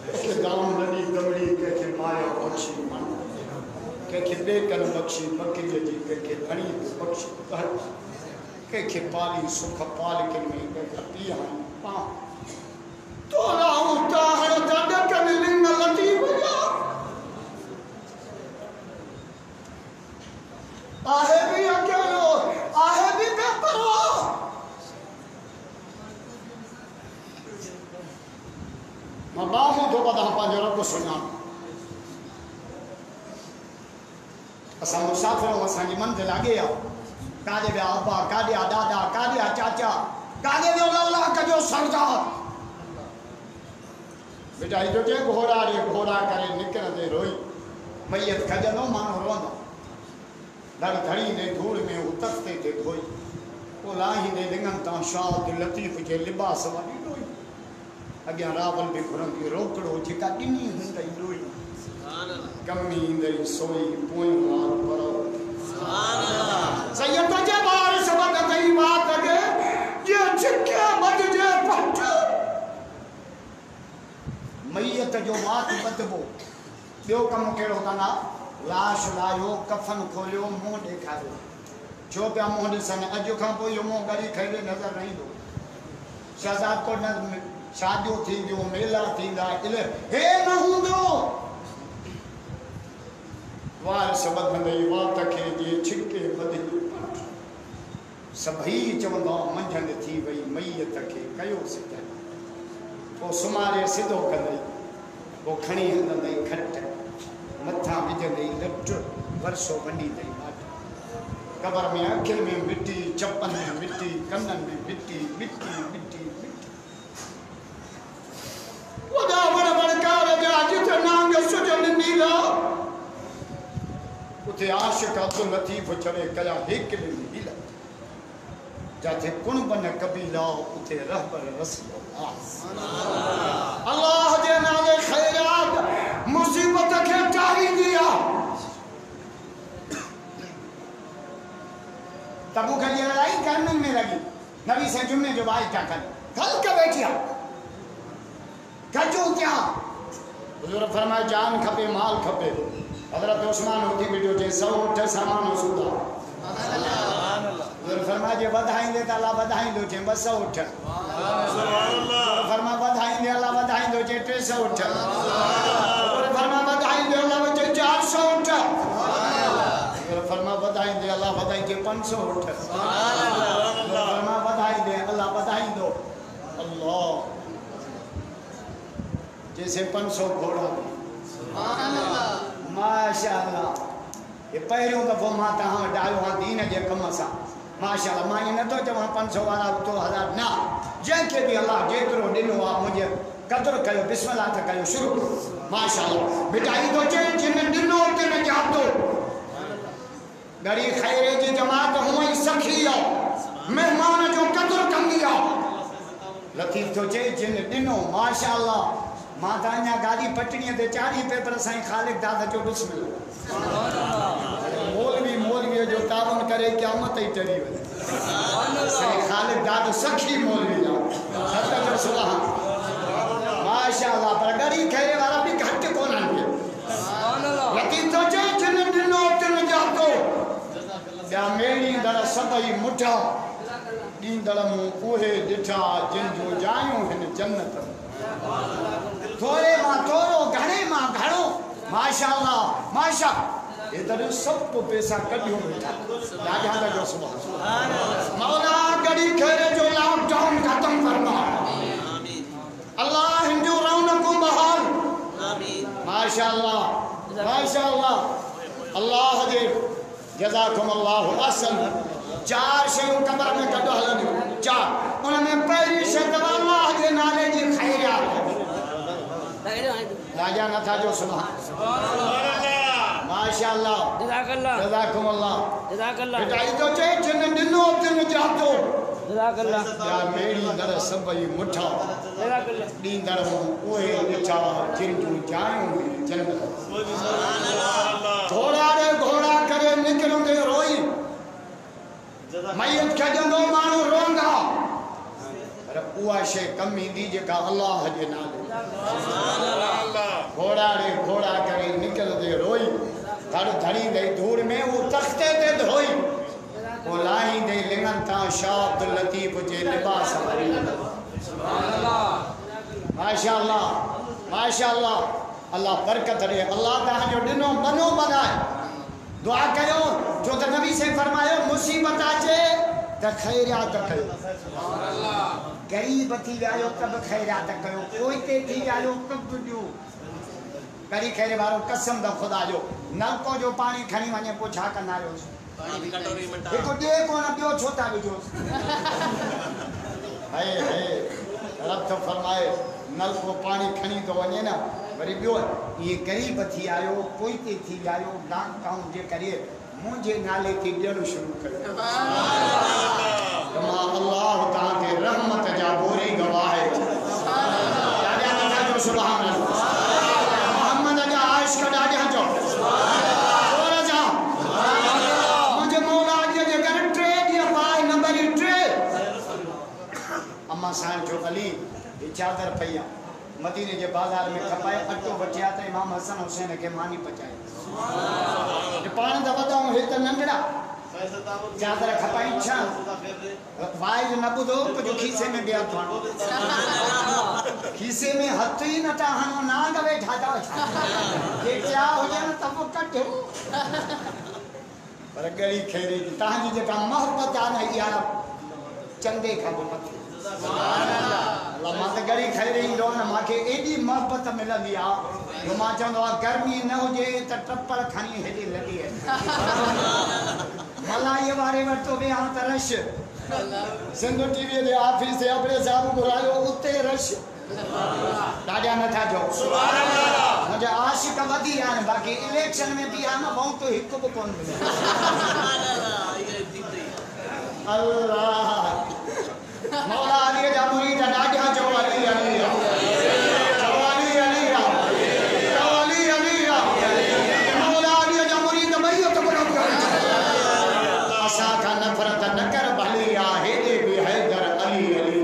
के गांव नदी दमड़ी के माया बख्शी मन के बेकन बख्शी बकरी जी के धनी बख्शी के पाली सुख पाल के में के पिया पा तो राहु ताहर दड के लिंग लती बजा आहे भी अकेलो आहे भी बेपरवाह मां बाहु तो बदा पांजो रब सुना असा मुसाफिर असा की मंजिल आगे आ कादे बे अब्बा कादे दादा कादे चाचा कादे जो लौला कजो सरदार बेटा जो के घोड़ा रे घोड़ा करे निकरदे रोई मैयत खजनो मानो रोंदा धड़ धड़ी ने धूल में उतरते थे धोई ओ लाही ने लिंगन ता शाद लतीफ के लिबास वाली रोई अग्या रावल भी घुरंदी रोकड़ो जेका ॾिनी हूंदई लोई सुभान अल्लाह कमी इंदई सोई पोई मार परो सुभान अल्लाह सैयद जे बार सबक कई बात के जे छिके बज जे पट मैयत जो मात बदबो बियो कम केड़ो कना लाश लायो कफन खोलियो मुंह देखारियो जो पिया मुंह ॾिसनि अॼु खां पोइ इहो मुंह ॻरी खैरे नज़र न ईंदो शहजाद को न शादियों थी जो मेला थींदा इले हे न हूंदो वार सबद नई वात के जे छिके बदली सभई चवंदा मंझंद थी वई मैयत के कयो सिक वो सुमारे सिधो कंदई वो खणी हलंदई खट मथा विझंदई लट वरसो वंडी दई कबर में अखिल में मिट्टी चप्पन में मिट्टी कन्नन में मिट्टी मिट्टी मिट्टी वदा बड़ बड़कार जा जिते नांग सुजन नीला उते आशिक अब्दुल लतीफ चवे कया हिक नीला जाते कुणबन कबीला उते रहबर रसूल अल्लाह जे नाले खैरात मुसीबत के टारी दिया तबू के लिए लड़ाई करने में लगी नबी से जुम्मे जो भाई क्या कर कल का बैठिया कजो क्या हुजूर फरमाए जान खपे माल खपे हजरत उस्मान होती बेटो जे 100 उठ सामान सुधा सुभान अल्लाह हुजूर फरमाए जे बधाई दे ताला बधाई दो जे 200 उठ सुभान अल्लाह फरमा बधाई दे अल्लाह बधाई दो जे 300 उठ सुभान अल्लाह हुजूर फरमा बधाई दे अल्लाह जे 400 उठ सुभान अल्लाह हुजूर फरमा बधाई दे अल्लाह बधाई जे 500 उठ सुभान अल्लाह फरमा बधाई दे अल्लाह बधाई दो जैसे 500 घोड़ा माशाअल्लाह। ये पहिरियों दफ़ो मां तव्हां वटि आयो आहियां दीन जे कम सां माशाअल्लाह। मां ईअं नथो चवां 500 वारा तो 1000 न, जंहिंखे बि अलाह जेतिरो ॾिनो आहे मुंहिंजे क़दुरु कयो, बिस्मिल्लाह त कयो शुरू माशाअल्लाह। मिठाई तो चए जिन ॾिनो तिन जातो, गरी ख़ैर जी जमात हूअं ई सखी आहे, महिमान जो क़दुरु कंदी आहे। लतीफ़ तो चए जिन ॾिनो माशाअल्लाह। मां त अञा गाॾी पटड़ीअ ते चाढ़ी पेपर साईं ख़ालिक दादा जो बिस्मिल्लाह। मौलवीअ जो तावन करे क़यामत ई टरी वञे। साईं ख़ालिक दादा सखी मौलवी आहे, सत जो सुभाणे माशाअल्लाह। पर गड़ी खैरे वारा भी घट कोन्हनि। लतीफ़ तो चए जिन ॾिनो तिन जातो, या मेरी दर सभई मुठा, ॾींदड़ मूं उहे ॾिठा जिन जो जायूं हिन जन्नत। थोड़े मां थोड़ो, घणे मां घणो माशाअल्लाह माशा। इधर सब पैसा कढियो वेठा राजा जो सुभाणे। मौला गड़ी खैरे जो लॉकडाउन खत्म फरमा, अल्लाह हिंदू रौनकों बहाल माशाअल्लाह माशाअल्लाह। अल्लाह जे जज़ाकुम अल्लाह अहसन। 4 शयूं कब्र में कढो हलंदियूं, 4। उन में पहिरीं शइ अल्लाह जे नाले जी खैरियत। राजा नथा जो सुभाणे माशाअल्लाह जज़ाकल्लाह जज़ाकुमुल्लाह जज़ाकल्लाह। मिठाई तो चए जिन ॾिनो तिन जातो, जज़ाकल्लाह। या मेरी दर सभई मुठा, जज़ाकल्लाह। ॾींदड़ उहे ॾिठा जिन जूं जायूं जन्नत। घोड़ा रे घोड़ा करे निकिरंदे रोई, मयत कढंदो माण्हू रोंदा, पर उहा शइ कम ईंदी जेका अल्लाह जे नाले। घोड़ा रे घोड़ा करे निकिरंदे रोई, धड़ धड़ी दे धूड़ में वो तख्ते ते धोई, वो लाई दे लिंगन ता शाह लतीफ जे लिबास भरी। माशाअल्लाह माशाअल्लाह। अल्लाह बरकत ॾे। अल्लाह तव्हां जो ॾिनो बनो बनाए। दुआ कयो जो त नबी से फरमायो मुसीबत अचे त खैरियत कयो, गरीब थी वियो तब खैरियत कयो, कोई ते थी वियो तब ॾियो। करी खैरे वारो कसम द खुदा जो नलको जो पानी खणी वञे पोइ छा कंदा आहियो? हिकु ॾे कोन ॿियो छो था विझो? हे रब तो फरमाए नलको पानी खणी तो वञे न, वरी ॿियो ये गरीब थी आयो, कोई ते थी आयो, लॉकडाउन जे करे मुझे नाले ते ॾियणु शुरू कयो। तमा अल्लाह तव्हां ते रहमत जा बोरी गवाह है। ॾाढा नथा जो सुभान अल्लाह। मोहम्मद जा आशिक ॾाढा जो जोर जा मुझे मौला जे घर 3 ॾींहं पाए नंबर 3 अम्मा साईं जो अली चादर पई आहे मदीने के बाजार में खपाए अटो वठिया त इमाम हसन हुसैन के मानी पचाए पाण द वदाऊं हे त नंढड़ा चादर खपाई छा वाइज न बुधो कुछ खीसे में बिया थाणो खीसे में हथ ही न ता हनो ना गवे ठाता के क्या हो जाए तब कट पर गई खेरी ता जी जेका मोहब्बत आ न या चंदे का मत सुभान अल्लाह। अल्लाह मां त गड़ी खैरे ईंदो न, मूंखे एॾी मोहब्बत मिलंदी आहे जो मां चवंदो आहे गर्मी न हुजे त टप्पर खणी हेॾे लॻी मलाई वारे वटि तो वियां त रश सिंधु टीवीअ जे ऑफिस ते अपने साहब घुरायो उते रश ॾाढा नथा चओ सुभान अल्लाह। मुंहिंजा आशिक वधी विया आहिनि, बाक़ी इलेक्शन में बि आहे न बहु तो हिकु बि कोन मिले। अल्लाह मौला अली जा मुरीद ॾाढा चओ अली अली चओ अली अली चओ अली अली मौला अली जा मुरीद ॿई त ॿुधो असां खां नफ़रत न कर भली आहे हेॾे बि हैदर अली अली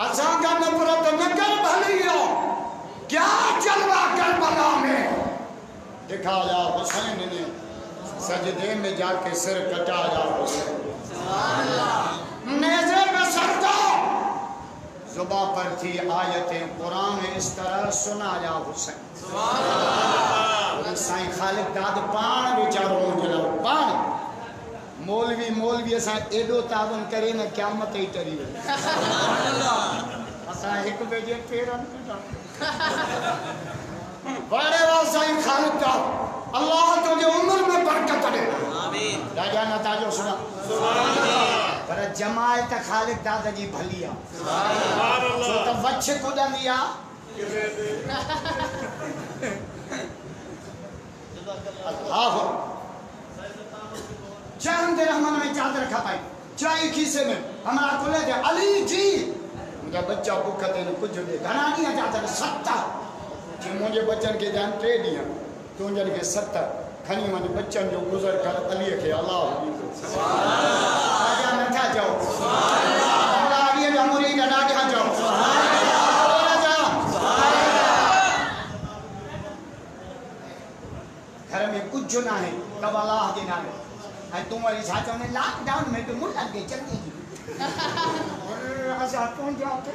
असां खां नफ़रत न कर भली आहे क्या जलवा करबला में दिखाया हुसैन ने सजदे में जाके सिर कटाया हुसैन सुभान अल्लाह। नेज़े में सरदा ज़ुबां पर थी आयतें कुरान इस तरह सुनाया हुसैन सुभान अल्लाह। साईं ख़ालिक दाद पाण वीचारो मुंहिंजो पाण मौलवी असां एॾो तावन करे न क़यामत ई टरी वई। असां हिकु बेजे पेरन में डाल बड़े वासाई खालिद का अल्लाह तुझे उम्र में बरकत दे आमीन राजा नताजो सुना सुभान अल्लाह पर जमायत खालिद दादा जी भलिया सुभान अल्लाह तो वच्छ को दिया अल्लाह चांद रहमान में चादर खपाई चाय खीसे में हमारा कोले दे अली जी मुझे बच्चा भूख दे कुछ दे घना दिया चादर 70 जे मुझे बच्चन के जान 3 दिया तो जन के 70 खनी मन बच्चन जो गुजर कर अली के अल्लाह सुभान अल्लाह राजा नथा जाओ सुभान अल्लाह अल्लाह ये जमुरी का राजा जाओ सुभान अल्लाह राजा सुभान अल्लाह घर में कुछ ना है कब अल्लाह के नाम है तुम्हारी साथों में लॉकडाउन में तो मुड़ लग गई चलती थी और आजा कौन जाते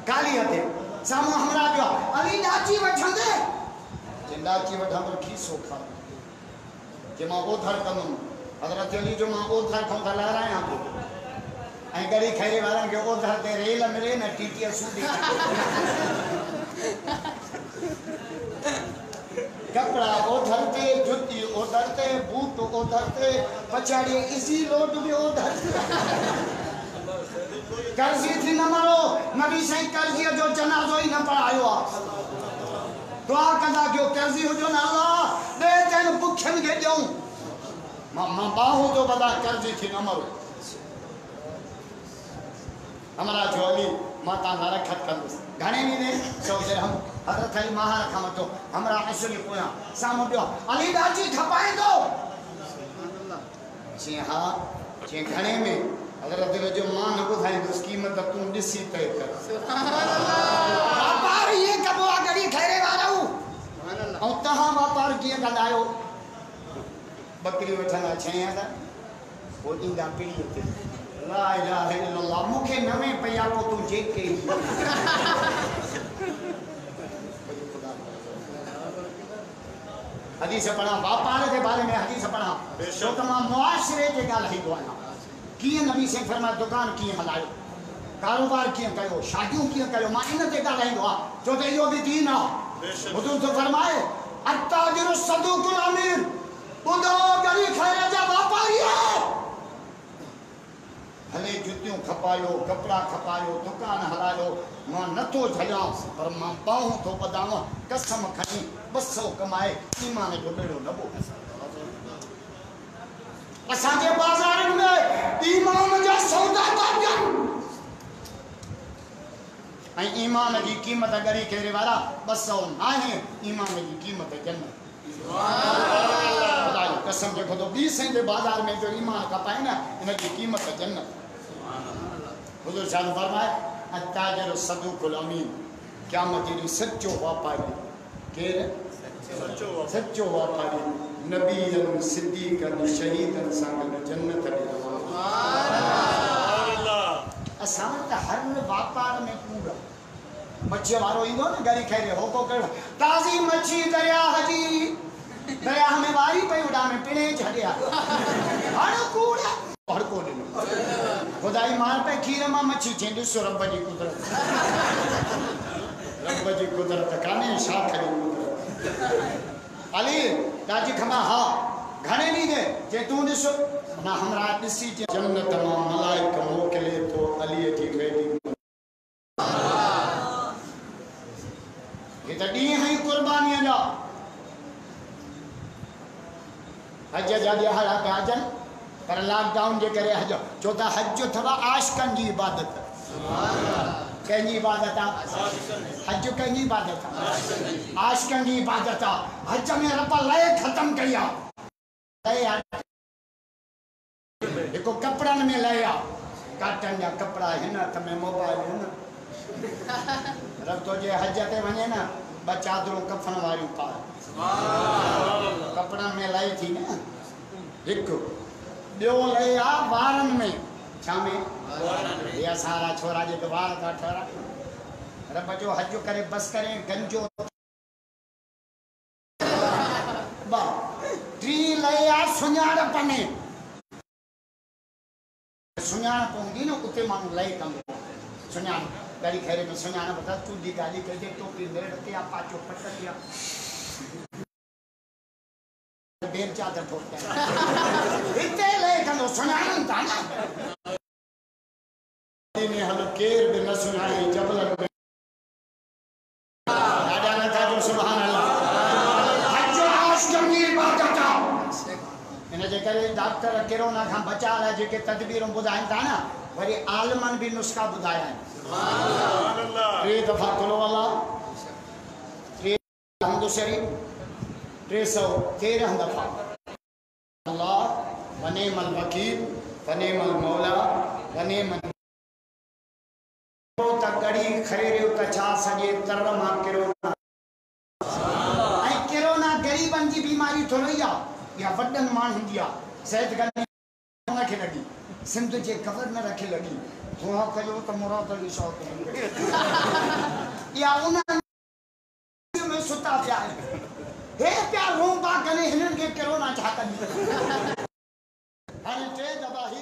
काली हते सामो हमरा जो अली नाची वठंदे जे नाची वठा पर खीसो खा जे मां ओधर कम हजरत अली जो मां ओधर खम ला रहा है आपको ऐ गरी खैरे वाला के ओधर ते रेल मिले न टीटीए सूदी कपड़ा ओधरते जुत्ती ओधरते बूट ओधरते पछाड़ी इसी लोट में ओधर कर्जी थी न मारो नबी सही कर्जी जो जनाजो ही न पढ़ायो दुआ कदा क्यों कर्जी हो जो ना अल्लाह दे तेन भुखन के दऊं मां बाहु जो बदा कर्जी थी न मारो हमारा जोली माता ना रखत कर घणे नी ने सोचे हम हजरत अली महार खाम तो हमरा असली कोया सामो दियो अली दाजी खपाए दो जी हां जे घणे में हजरत अली जो मां न बुधाई तो कीमत तू दिसी तय कर सुभान अल्लाह व्यापार ये कबो अगड़ी खैरे वाला सुभान अल्लाह और तहां व्यापार किए गलायो बकरी वठना 6000 वो इंदा पीड़ी ते ला इलाहा इल्लल्लाह मुखे नवे पयालो तू जेके हदीस पढ़ा व्यापार के बारे में हदीस पढ़ा तो तमाम मुआशरे के गाल ही दुआना किए नबी से फरमाया दुकान किए हलायो कारोबार किए कयो शादियों किए कयो मां इन ते गाल ही दुआ जो ते यो भी दीन है हुजूर तो फरमाए अत्ताजिर सदूकुल अमीर उदो गरी खैर जा व्यापारी है भले जुतियों खपायो कपड़ा खपायो दुकान हलायो मां नथो झलिया पर मां बाहू तो बदावा कसम खणी 200 कमाए ईमान जो बेड़ो न बो असा के बाजार में ईमान जा सौदा ताजन आई ईमान की कीमत गरी केरे वाला 200 नाहे ईमान की कीमत जन्नत सुभान अल्लाह खुदा कसम जे खुद 20 के बाजार में जो ईमान का पाए ना इनकी कीमत जन्नत हुजूर शान फरमाए अत्ताजिर सदूकुल अमीन क़यामत दी सच्चो व्यापारी केर सच्चो व्यापारी नबीयन सिद्दीकन शहीदन संग जन्नत में सुभान अल्लाह असां त हर व्यापार में पूरा मच्छी वारो इंदो न गरी खैरे हो को कर ताजी मच्छी दरिया हजी दरिया में वारी पे उड़ा में पिणे झड़िया हर कूड़ा हर को ने खुदाई मार पे खीर मा मच्छी चेंदु सो रब जी कुदरत काने शाख दी अली दाजी खमा हा घणे नी दे जे तू दिसो ना हमरा दिसी जन्नत मा मलाइक मोकले तो अली की बेटी ये त डी है कुर्बानी जा हज जा दे हला काजन पर लॉकडाउन जे करे हज चोथा हज थवा आशिकन जी इबादत सुभान अल्लाह कंजी इबादत हज कंजी इबादत आशिकन जी इबादत हज में रब लय खत्म कया देखो कपड़न में लया काटन जा कपड़ा है ना तमे मोबाइल है ना रब तो जे हज ते वने ना ब चादरों कफन वाली पा सुभान अल्लाह कपड़ा में लाई थी ना एक बियो लया वारन में छामे या सारा छोरा जे तो वार का छोरा रब जो हज करे बस करे गंजो बा टी लया सुनाड़ पने सुञाण पवंदी न उते माण्हू लहे कंदो सुञाण ॾाढी खैर में सुञाण बता तूं जी गाली कजे टोपी मेड़ ते आ पाचो पटकी आ बेर चादर ठोकता इते लहे कंदो सुञाण ता न ने हल केर बि न सुञाणे जबल ॾाढा न था जो सुभान अल्लाह हज आश जंगी इबादत इन जे करे डॉक्टर कोरोना खां बचाव लाइ जेके तदबीरूं ॿुधाइनि था न वरी आलमनि बि नुस्ख़ा ॿुधाया आहिनि सुभान अल्लाह 3 दफ़ा कुलो अल्लाह 3 हम्दु शरीफ 313 दफ़ा अल्लाह वनेमल वकील वनेमल मौला वनेमल त गड़ी खरेरियो त छा सॼे तर मां कोरोना ऐं कोरोना ग़रीबनि जी बीमारी थोरी आहे या वॾनि माण्हुनि जी आहे सेहतगंज न खे लॻी सिंध जे गवर्नर खे लॻी दुआ कयो त मुराद अली शौक़ या उन में सुता पिया आहिनि हे पिया रोंबा कने हिननि खे कोरोना छा कंदी हाणे 3 दफ़ा ही